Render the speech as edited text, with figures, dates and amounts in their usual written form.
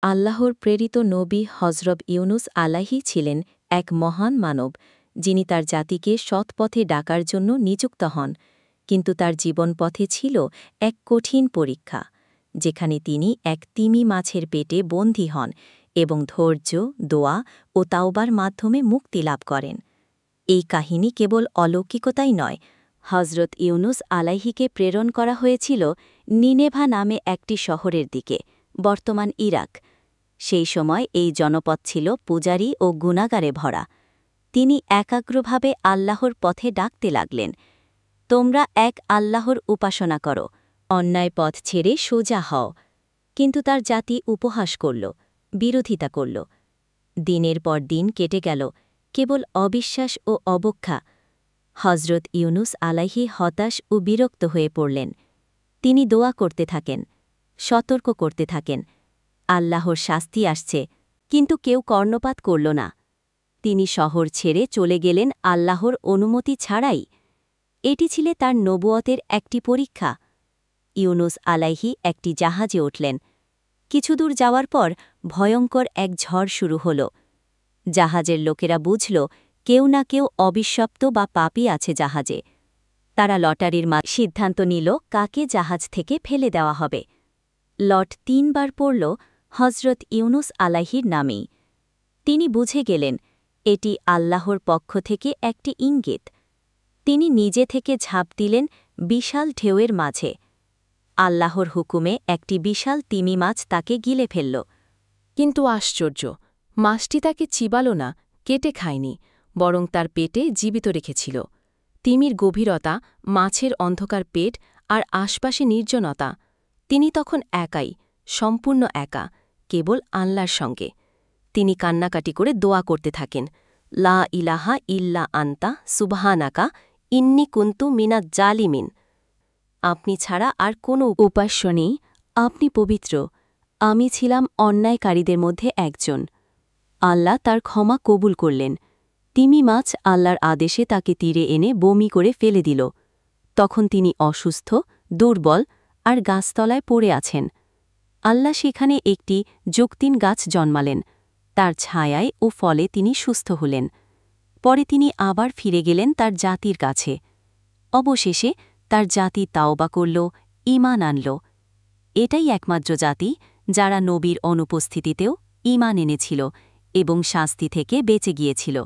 আল্লাহর প্রেরিত নবী হজরত ইউনুস আলাইহি ছিলেন এক মহান মানব যিনি তার জাতিকে সৎপথে ডাকার জন্য নিযুক্ত হন, কিন্তু তার জীবনপথে ছিল এক কঠিন পরীক্ষা, যেখানে তিনি এক তিমি মাছের পেটে বন্দী হন এবং ধৈর্য, দোয়া ও তাওবার মাধ্যমে মুক্তি লাভ করেন। এই কাহিনী কেবল অলৌকিকতাই নয়, হজরত ইউনুস আলাইহিকে প্রেরণ করা হয়েছিল নিনেভা নামে একটি শহরের দিকে, বর্তমান ইরাক। সেই সময় এই জনপদ ছিল পূজারী ও গুণাগারে ভরা। তিনি একাগ্রভাবে আল্লাহর পথে ডাকতে লাগলেন, তোমরা এক আল্লাহর উপাসনা করো, অন্যায় পথ ছেড়ে সোজা হও। কিন্তু তার জাতি উপহাস করল, বিরোধিতা করল। দিনের পর দিন কেটে গেল, কেবল অবিশ্বাস ও অবজ্ঞা। হজরত ইউনুস আলাইহি হতাশ ও বিরক্ত হয়ে পড়লেন। তিনি দোয়া করতে থাকেন, সতর্ক করতে থাকেন, আল্লাহর শাস্তি আসছে, কিন্তু কেউ কর্ণপাত করল না। তিনি শহর ছেড়ে চলে গেলেন আল্লাহর অনুমতি ছাড়াই। এটি ছিল তার নবুয়তের একটি পরীক্ষা। ইউনুস আলাইহি একটি জাহাজে উঠলেন। কিছুদূর যাওয়ার পর ভয়ঙ্কর এক ঝড় শুরু হল। জাহাজের লোকেরা বুঝল কেউ না কেউ অবিশ্বপ্ত বা পাপী আছে জাহাজে। তারা লটারির সিদ্ধান্ত নিল কাকে জাহাজ থেকে ফেলে দেওয়া হবে। লট ৩ বার পড়ল হজরত ইউনুস আলাইহির নামেই। তিনি বুঝে গেলেন এটি আল্লাহর পক্ষ থেকে একটি ইঙ্গিত। তিনি নিজে থেকে ঝাঁপ দিলেন বিশাল ঢেউয়ের মাঝে। আল্লাহর হুকুমে একটি বিশাল তিমি মাছ তাকে গিলে ফেলল। কিন্তু আশ্চর্য, মাছটি তাকে চিবাল না, কেটে খায়নি, বরং তার পেটে জীবিত রেখেছিল। তিমির গভীরতা, মাছের অন্ধকার পেট আর আশপাশে নির্জনতা। তিনি তখন একাই, সম্পূর্ণ একা, কেবল আল্লাহর সঙ্গে। তিনি কান্নাকাটি করে দোয়া করতে থাকেন, লা ইলাহা ইল্লা আন্তা সুবহানাকা ইন্নি কুন্তু মিনাজ জালিমিন। আপনি ছাড়া আর কোনো উপাস্য নেই, আপনি পবিত্র, আমি ছিলাম অন্যায়কারীদের মধ্যে একজন। আল্লাহ তার ক্ষমা কবুল করলেন। তিমি মাছ আল্লাহর আদেশে তাকে তীরে এনে বমি করে ফেলে দিল। তখন তিনি অসুস্থ, দুর্বল আর গাছতলায় পড়ে আছেন। আল্লাহ সেখানে একটি যক্তিন গাছ জন্মালেন। তার ছায়ায় ও ফলে তিনি সুস্থ হলেন। পরে তিনি আবার ফিরে গেলেন তার জাতির কাছে। অবশেষে তার জাতি তাওবা করল, ঈমান আনল। এটাই একমাত্র জাতি যারা নবীর অনুপস্থিতিতেও ঈমান এনেছিল এবং শাস্তি থেকে বেঁচে গিয়েছিল।